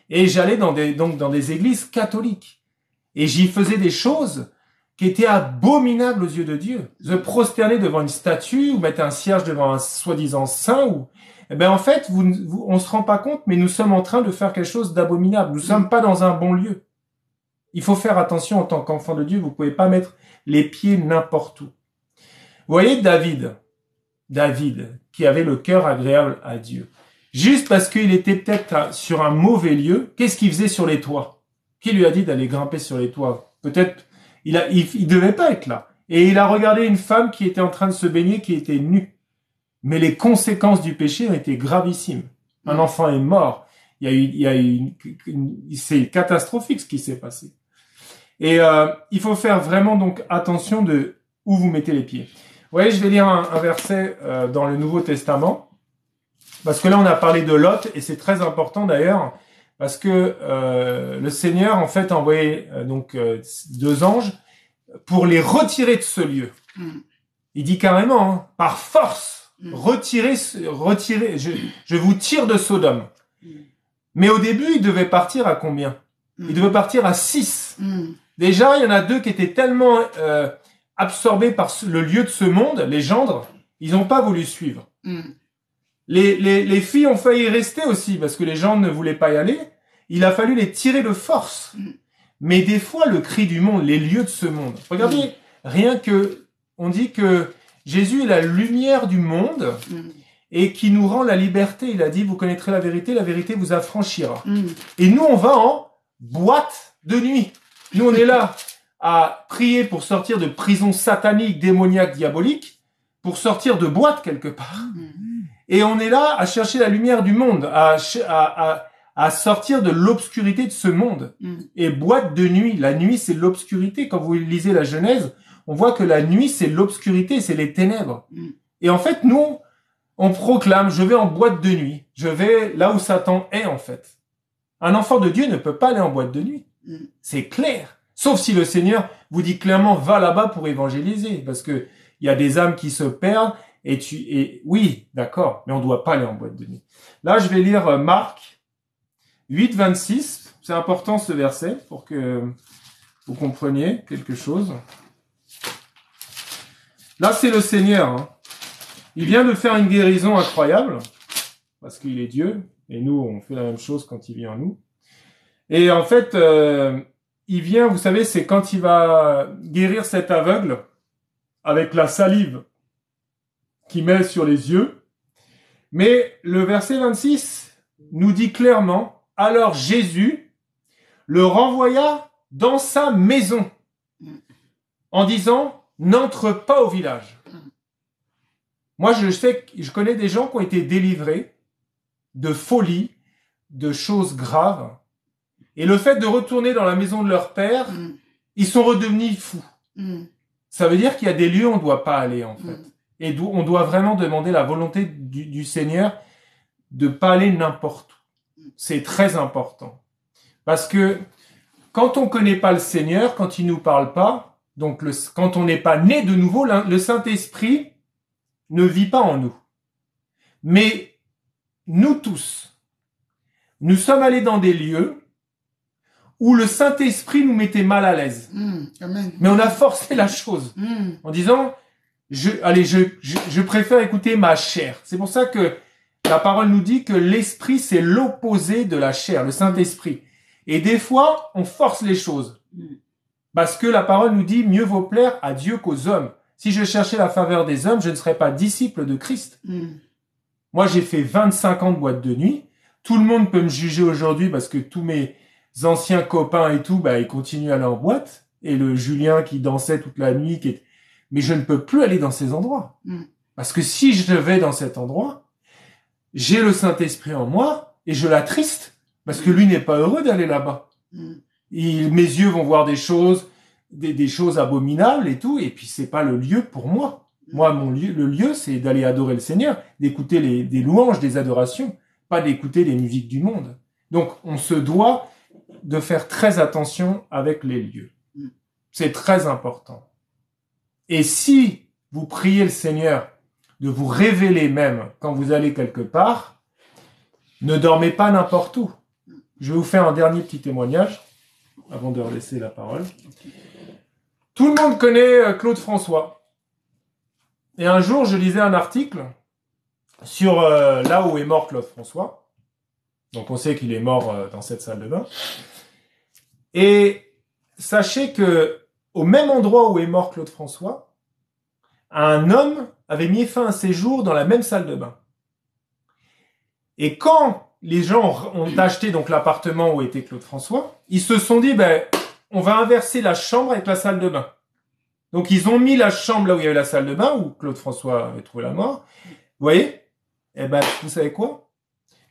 Et j'allais dans des églises catholiques. Et j'y faisais des choses qui étaient abominables aux yeux de Dieu. Se prosterner devant une statue ou mettre un cierge devant un soi-disant saint, en fait, on se rend pas compte, mais nous sommes en train de faire quelque chose d'abominable. Nous sommes pas dans un bon lieu. Il faut faire attention en tant qu'enfant de Dieu. Vous pouvez pas mettre les pieds n'importe où. Vous voyez David, qui avait le cœur agréable à Dieu. Juste parce qu'il était peut-être sur un mauvais lieu, qu'est-ce qu'il faisait sur les toits? Qui lui a dit d'aller grimper sur les toits? Peut-être il devait pas être là. Et il a regardé une femme qui était en train de se baigner, qui était nue. Mais les conséquences du péché ont été gravissimes. Un enfant est mort. C'est catastrophique ce qui s'est passé. Et il faut faire vraiment donc attention de où vous mettez les pieds. Vous voyez, je vais lire un verset dans le Nouveau Testament, parce que là on a parlé de Lot et c'est très important d'ailleurs, parce que le Seigneur en fait a envoyé 2 anges pour les retirer de ce lieu. Il dit carrément, hein, par force, retirez, je vous tire de Sodome. Mais au début, il devait partir à combien? Il devait partir à 6. Déjà, il y en a 2 qui étaient tellement absorbés par le lieu de ce monde, les gendres, ils n'ont pas voulu suivre. Les filles ont failli rester aussi, parce que les gens ne voulaient pas y aller. Il a fallu les tirer de force. Mais des fois, le cri du monde, les lieux de ce monde. Regardez, rien que, on dit que Jésus est la lumière du monde et qui nous rend la liberté. Il a dit, vous connaîtrez la vérité vous affranchira. Et nous, on va en boîte de nuit. Nous, on est là à prier pour sortir de prison satanique, démoniaque, diabolique, pour sortir de boîte quelque part. Et on est là à chercher la lumière du monde, à sortir de l'obscurité de ce monde. Et boîte de nuit, la nuit c'est l'obscurité. Quand vous lisez la Genèse, on voit que la nuit c'est l'obscurité, c'est les ténèbres. Et en fait, nous, on proclame, je vais en boîte de nuit. Je vais là où Satan est en fait. Un enfant de Dieu ne peut pas aller en boîte de nuit. C'est clair. Sauf si le Seigneur vous dit clairement, va là-bas pour évangéliser, parce que il y a des âmes qui se perdent, et oui, d'accord, mais on doit pas aller en boîte de nuit. Là, je vais lire Marc 8, 26. C'est important ce verset pour que vous compreniez quelque chose. Là, c'est le Seigneur. Hein. Il vient de faire une guérison incroyable, parce qu'il est Dieu, et nous, on fait la même chose quand il vient en nous. Et en fait, il vient, vous savez, c'est quand il va guérir cet aveugle avec la salive qu'il met sur les yeux. Mais le verset 26 nous dit clairement, alors Jésus le renvoya dans sa maison en disant, n'entre pas au village. Moi, je connais des gens qui ont été délivrés de folie, de choses graves. Et le fait de retourner dans la maison de leur père, ils sont redevenus fous. Ça veut dire qu'il y a des lieux où on ne doit pas aller, en fait. Et d'où on doit vraiment demander la volonté du Seigneur de pas aller n'importe où. C'est très important. Parce que quand on connaît pas le Seigneur, quand il nous parle pas, donc quand on n'est pas né de nouveau, le Saint-Esprit ne vit pas en nous. Mais nous tous, nous sommes allés dans des lieux où le Saint-Esprit nous mettait mal à l'aise. Amen. Mais on a forcé la chose en disant, je préfère écouter ma chair. C'est pour ça que la parole nous dit que l'esprit, c'est l'opposé de la chair, le Saint-Esprit. Et des fois, on force les choses. Parce que la parole nous dit, mieux vaut plaire à Dieu qu'aux hommes. Si je cherchais la faveur des hommes, je ne serais pas disciple de Christ. Moi, j'ai fait 25 ans de boîte de nuit. Tout le monde peut me juger aujourd'hui parce que tous mes anciens copains et tout, ils continuent à aller en boîte. Et le Julien qui dansait toute la nuit, mais je ne peux plus aller dans ces endroits. Parce que si je vais dans cet endroit, j'ai le Saint-Esprit en moi et je l'attriste parce que lui n'est pas heureux d'aller là-bas. Mes yeux vont voir des choses, des choses abominables et tout, et puis c'est pas le lieu pour moi. Moi, le lieu, c'est d'aller adorer le Seigneur, d'écouter des louanges, des adorations, pas d'écouter les musiques du monde. Donc, on se doit de faire très attention avec les lieux. C'est très important. Et si vous priez le Seigneur de vous révéler même quand vous allez quelque part, ne dormez pas n'importe où. Je vais vous faire un dernier petit témoignage avant de laisser la parole. Tout le monde connaît Claude François. Et un jour, je lisais un article sur là où est mort Claude François. Donc on sait qu'il est mort dans cette salle de bain. Et sachez que au même endroit où est mort Claude François, un homme avait mis fin à ses jours dans la même salle de bain. Et quand les gens ont acheté donc l'appartement où était Claude François, ils se sont dit, on va inverser la chambre avec la salle de bain. Donc ils ont mis la chambre là où il y avait la salle de bain, où Claude François avait trouvé la mort. Vous voyez? Vous savez quoi?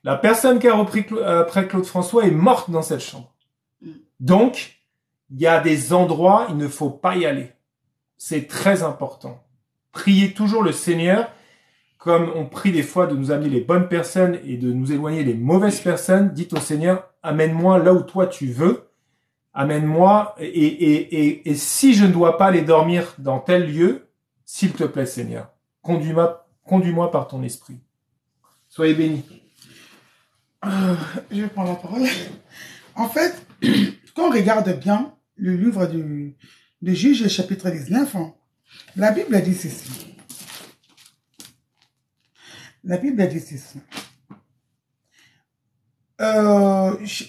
La personne qui a repris après Claude François est morte dans cette chambre. Donc, il y a des endroits, il ne faut pas y aller. C'est très important. Priez toujours le Seigneur, comme on prie des fois de nous amener les bonnes personnes et de nous éloigner les mauvaises personnes. Dites au Seigneur, amène-moi là où toi tu veux. Amène-moi, et si je ne dois pas aller dormir dans tel lieu, s'il te plaît Seigneur, conduis-moi par ton esprit. Soyez bénis. Je vais prendre la parole. En fait, quand on regarde bien le livre de Juges, chapitre 19, la Bible dit ceci. La Bible dit ceci.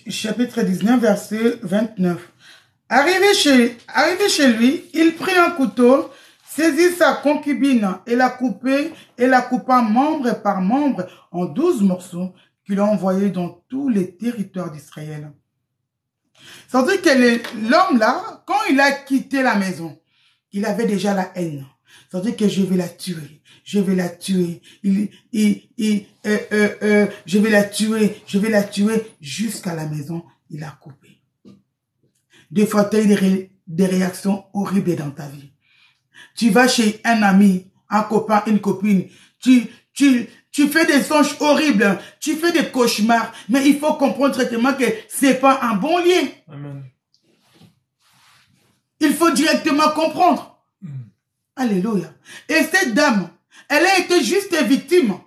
Chapitre 19, verset 29. Arrivé chez lui, il prit un couteau, saisit sa concubine et la coupa membre par membre en 12 morceaux qu'il a envoyés dans tous les territoires d'Israël. C'est-à-dire que l'homme là, quand il a quitté la maison, il avait déjà la haine. C'est-à-dire que je vais la tuer. Je vais la tuer. Je vais la tuer. Je vais la tuer jusqu'à la maison. Il a coupé. Des fois, tu as des réactions horribles dans ta vie. Tu vas chez un ami, un copain, une copine. Tu fais des songes horribles. Tu fais des cauchemars. Mais il faut comprendre traitement que c'est pas un bon lien. Amen. Il faut directement comprendre. Alléluia. Et cette dame, elle a été juste victime.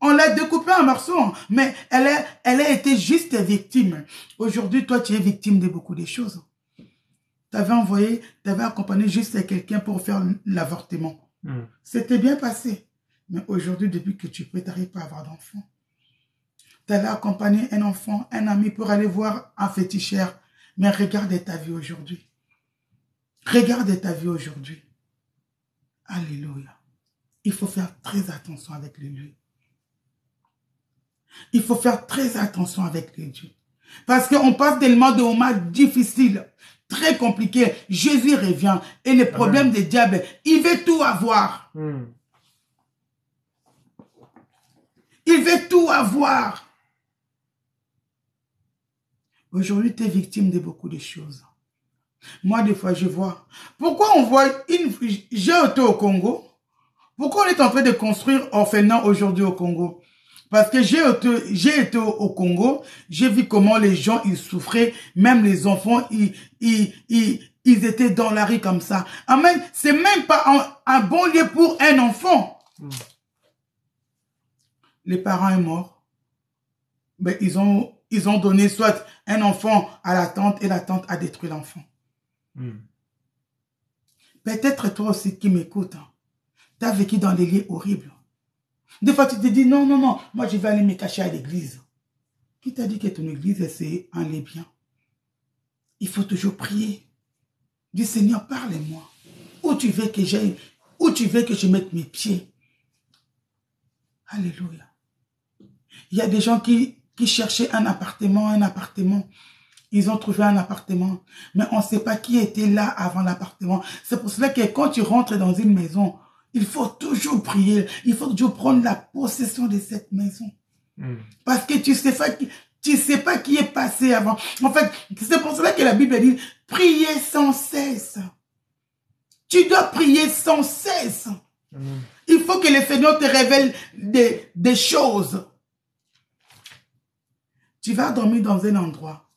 On l'a découpée en morceaux, mais elle a été juste victime. Aujourd'hui, toi, tu es victime de beaucoup de choses. Tu avais accompagné juste quelqu'un pour faire l'avortement. C'était bien passé. Mais aujourd'hui, depuis que tu peux, tu n'arrives pas à avoir d'enfant. Tu avais accompagné un enfant, un ami pour aller voir un féticheur. Mais regarde ta vie aujourd'hui. Regarde ta vie aujourd'hui. Alléluia. Il faut faire très attention avec les lieux. Il faut faire très attention avec les dieux. Parce qu'on passe tellement de moments difficiles, très compliqués. Jésus revient et le problème des diables, il veut tout avoir. Il veut tout avoir. Aujourd'hui, tu es victime de beaucoup de choses. Moi, des fois, je vois. Pourquoi on voit une... J'ai été au Congo. Pourquoi on est en train de construire orphelinat aujourd'hui au Congo? Parce que j'ai été au Congo, j'ai vu comment les gens, ils souffraient, même les enfants, ils étaient dans la rue comme ça. Amen. C'est même pas un bon lieu pour un enfant. Les parents sont morts. Ben, ils ont donné soit un enfant à la tante et la tante a détruit l'enfant. Peut-être toi aussi qui m'écoutes, tu as vécu dans des lieux horribles. Des fois, tu te dis, non, moi je vais aller me cacher à l'église. Qui t'a dit que ton église, c'est un lieu bien? Il faut toujours prier. Dis, Seigneur, parle-moi. Où tu veux que j'aille? Où tu veux que je mette mes pieds? Alléluia. Il y a des gens qui cherchaient un appartement. Ils ont trouvé un appartement. Mais on ne sait pas qui était là avant l'appartement. C'est pour cela que quand tu rentres dans une maison, il faut toujours prier. Il faut toujours prendre la possession de cette maison. Parce que tu sais pas qui est passé avant. En fait, c'est pour cela que la Bible dit, priez sans cesse. Tu dois prier sans cesse. Il faut que le Seigneur te révèle des choses. Tu vas dormir dans un endroit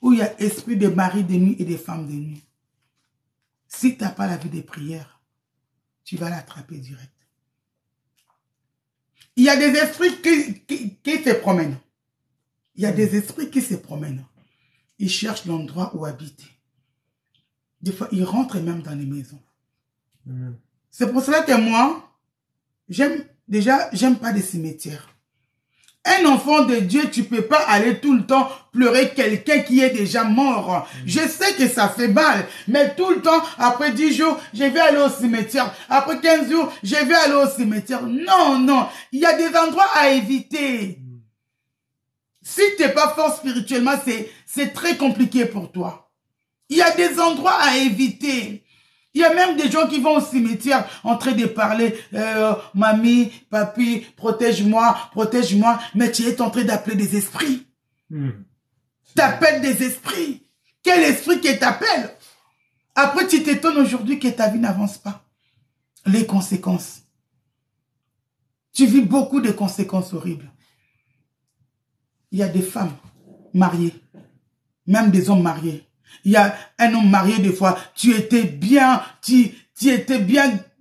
où il y a esprit de mari de nuit et de femme de nuit. Si tu n'as pas la vie de prière, tu vas l'attraper direct. Il y a des esprits qui se promènent. Il y a des esprits qui se promènent. Ils cherchent l'endroit où habiter. Des fois, ils rentrent même dans les maisons. C'est pour cela que moi, j'aime pas les cimetières. Un enfant de Dieu, tu peux pas aller tout le temps pleurer quelqu'un qui est déjà mort. Je sais que ça fait mal, mais tout le temps, après 10 jours, je vais aller au cimetière. Après 15 jours, je vais aller au cimetière. Non. Il y a des endroits à éviter. Si tu n'es pas fort spirituellement, c'est très compliqué pour toi. Il y a des endroits à éviter. Il y a même des gens qui vont au cimetière en train de parler, mamie, papi, protège-moi, mais tu es en train d'appeler des esprits. Tu appelles des esprits. Quel esprit qui t'appelle? Après, tu t'étonnes aujourd'hui que ta vie n'avance pas. Les conséquences. Tu vis beaucoup de conséquences horribles. Il y a des femmes mariées, même des hommes mariés. Il y a un homme marié, des fois, tu étais bien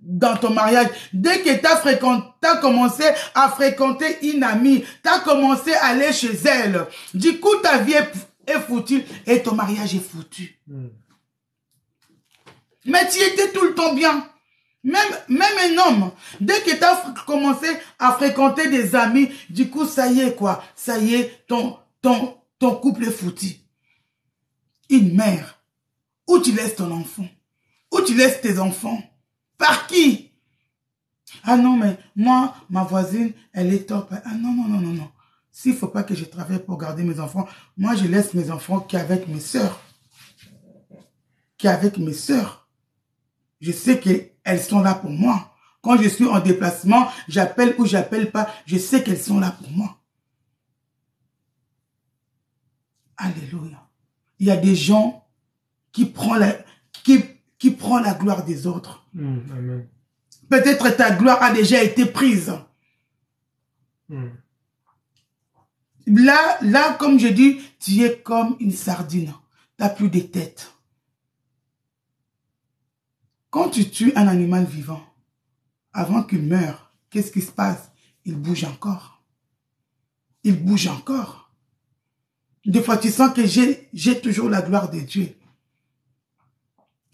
dans ton mariage. Dès que tu as commencé à fréquenter une amie, tu as commencé à aller chez elle. Du coup, ta vie est foutue et ton mariage est foutu. Mais tu étais tout le temps bien. Même un homme, dès que tu as commencé à fréquenter des amis, du coup, ça y est quoi. Ça y est, ton couple est foutu. Une mère, où tu laisses ton enfant? Où tu laisses tes enfants? Par qui? Ah non, mais moi, ma voisine, elle est top. Ah non. S'il ne faut pas que je travaille pour garder mes enfants, moi, je laisse mes enfants qu'avec mes sœurs. Je sais qu'elles sont là pour moi. Quand je suis en déplacement, j'appelle ou j'appelle pas, je sais qu'elles sont là pour moi. Alléluia. Il y a des gens qui prennent la gloire des autres. Peut-être ta gloire a déjà été prise. Là, comme je dis, tu es comme une sardine. Tu n'as plus de tête. Quand tu tues un animal vivant, avant qu'il meure, qu'est-ce qui se passe? Il bouge encore. Il bouge encore. Des fois, tu sens que j'ai toujours la gloire de Dieu.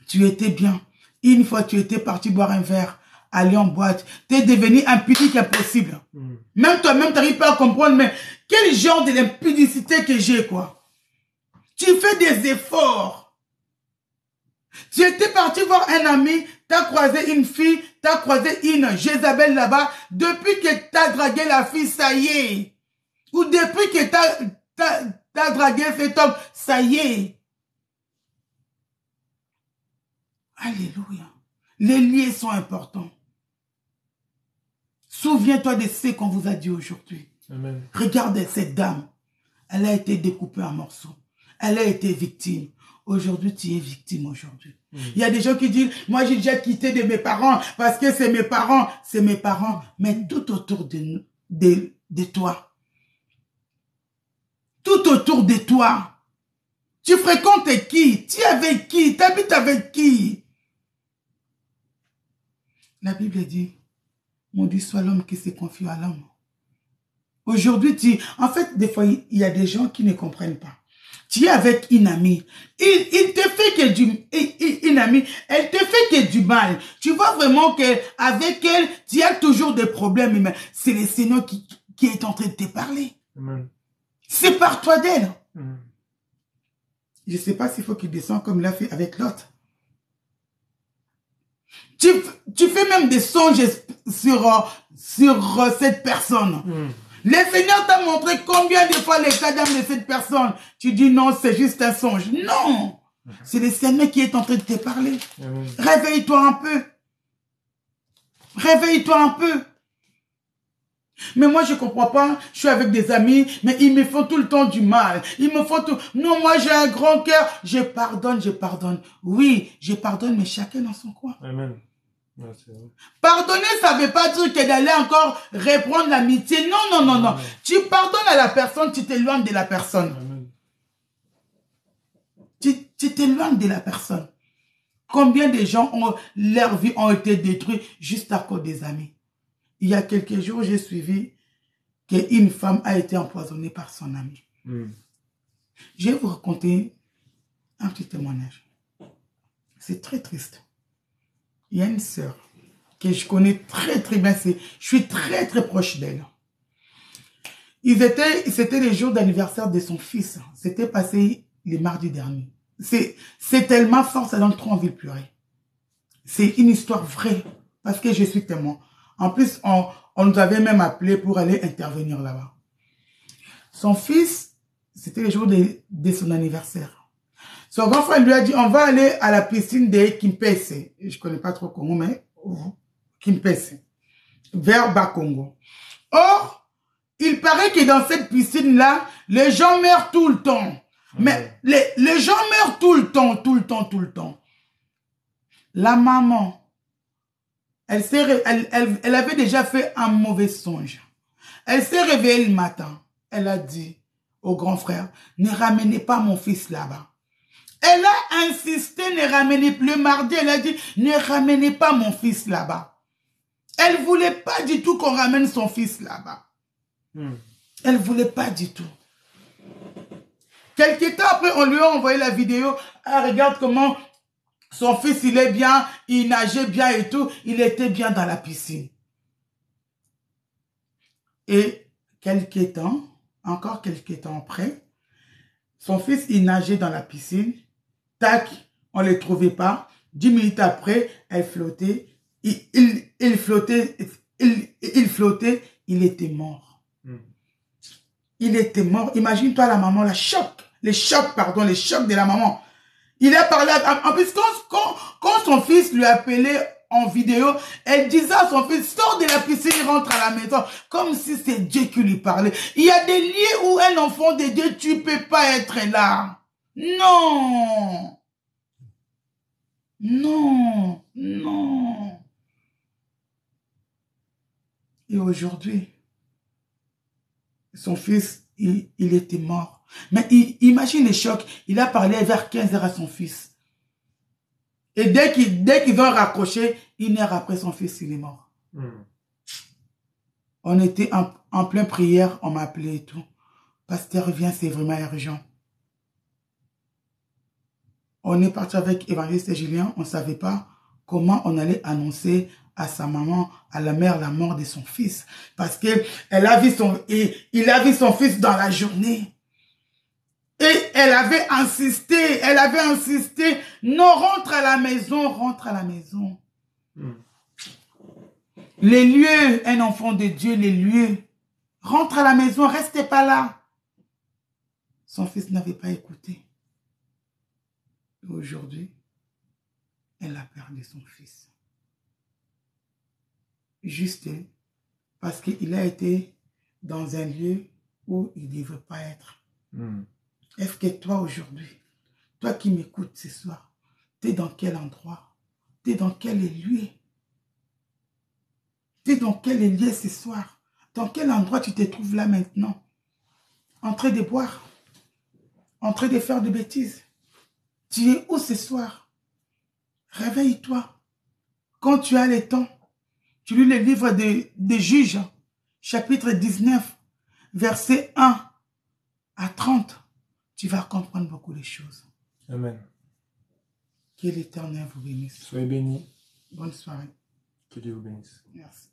Tu étais bien. Une fois, tu étais parti boire un verre, aller en boîte. Tu es devenu impudique impossible. Même toi-même, tu n'arrives pas à comprendre, mais quel genre de l'impudicité que j'ai, quoi. Tu fais des efforts. Tu étais parti voir un ami, tu as croisé une fille, tu as croisé une Jézabel là-bas. Depuis que tu as dragué la fille, ça y est. Ou depuis que tu as dragué cet homme, ça y est. Alléluia. Les liens sont importants. Souviens-toi de ce qu'on vous a dit aujourd'hui. Regardez cette dame. Elle a été découpée en morceaux. Elle a été victime. Aujourd'hui, tu es victime aujourd'hui. Il y a des gens qui disent, moi j'ai déjà quitté de mes parents parce que c'est mes parents. C'est mes parents. Mais tout autour de toi. Tout autour de toi. Tu fréquentes qui? Tu es avec qui? Tu habites avec qui? La Bible dit, maudit soit l'homme qui se confie à l'homme. Aujourd'hui, en fait, des fois, il y a des gens qui ne comprennent pas. Tu es avec une amie. Il te fait que une amie, elle te fait que du mal. Tu vois vraiment qu'avec elle, tu as toujours des problèmes. Mais c'est le Seigneur qui est en train de te parler. Sépare-toi d'elle. Je ne sais pas s'il faut qu'il descende comme il l'a fait avec l'autre. Tu fais même des songes sur cette personne. Le Seigneur t'a montré combien de fois les cas d'âme de cette personne. Tu dis non, c'est juste un songe. Non! C'est le Seigneur qui est en train de te parler. Réveille-toi un peu. Réveille-toi un peu. Mais moi, je ne comprends pas. Je suis avec des amis, mais ils me font tout le temps du mal. Ils me font tout... Non, moi, j'ai un grand cœur. Je pardonne, je pardonne. Oui, je pardonne, mais chacun dans son coin. Amen. Pardonner, ça ne veut pas dire que d'aller encore reprendre l'amitié. Non, non, non, non. Tu pardonnes à la personne, tu t'éloignes de la personne. Tu t'éloignes de la personne. Combien de gens leur vie ont été détruites juste à cause des amis? Il y a quelques jours, j'ai suivi qu'une femme a été empoisonnée par son ami. Je vais vous raconter un petit témoignage. C'est très triste. Il y a une sœur que je connais très très bien. Je suis très très proche d'elle. C'était les jours d'anniversaire de son fils. C'était passé le mardi dernier. C'est tellement fort, ça donne trop envie de pleurer. C'est une histoire vraie, parce que je suis témoin. En plus, on nous avait même appelé pour aller intervenir là-bas. Son fils, c'était le jour de son anniversaire. Son grand frère lui a dit, on va aller à la piscine de Kimpese. Je ne connais pas trop Congo, mais Kimpese, vers Bakongo. Or, il paraît que dans cette piscine-là, les gens meurent tout le temps. Mais les gens meurent tout le temps, tout le temps, tout le temps. La maman, elle avait déjà fait un mauvais songe. Elle s'est réveillée le matin. Elle a dit au grand frère, ne ramenez pas mon fils là-bas. Elle a insisté, ne ramenez plus. Le mardi, elle a dit, ne ramenez pas mon fils là-bas. Elle ne voulait pas du tout qu'on ramène son fils là-bas. Elle ne voulait pas du tout. Quelques temps après, on lui a envoyé la vidéo. Ah, regarde comment son fils, il est bien, il nageait bien et tout. Il était bien dans la piscine. Et quelques temps, encore quelques temps après, son fils, il nageait dans la piscine. Tac, on ne le trouvait pas. 10 minutes après, elle flottait. Il flottait. Il flottait. Il était mort. Il était mort. Imagine-toi la maman, le choc de la maman. Il a parlé, en plus, quand son fils lui appelait en vidéo, elle disait à son fils, sors de la piscine, rentre à la maison, comme si c'est Dieu qui lui parlait. Il y a des lieux où un enfant de Dieu, tu ne peux pas être là. Non. Non. Non. Et aujourd'hui, son fils il était mort. Mais imagine les chocs. Il a parlé vers 15 heures à son fils. Et dès qu'ils ont raccroché, 1 heure après, son fils, il est mort. On était en pleine prière, on m'a appelé et tout. Pasteur, viens, c'est vraiment urgent. On est parti avec Évariste et Julien, on ne savait pas comment on allait annoncer à sa maman, à la mère, la mort de son fils. Parce que il a vu son fils dans la journée. Et elle avait insisté, non, rentre à la maison, rentre à la maison. Les lieux, un enfant de Dieu, les lieux, rentre à la maison, restez pas là. Son fils n'avait pas écouté. Aujourd'hui, elle a perdu son fils. Juste parce qu'il a été dans un lieu où il ne devait pas être. Est-ce que toi aujourd'hui, toi qui m'écoutes ce soir, tu es dans quel endroit? Tu es dans quel lieu? Tu es dans quel lieu ce soir? Dans quel endroit tu te trouves là maintenant? En train de boire? En train de faire des bêtises? Tu es où ce soir? Réveille-toi. Quand tu as le temps, tu lis le livre des Juges, chapitre 19, verset 1 à 30. Tu vas comprendre beaucoup de choses. Amen. Que l'Éternel vous bénisse. Soyez bénis. Bonne soirée. Que Dieu vous bénisse. Merci.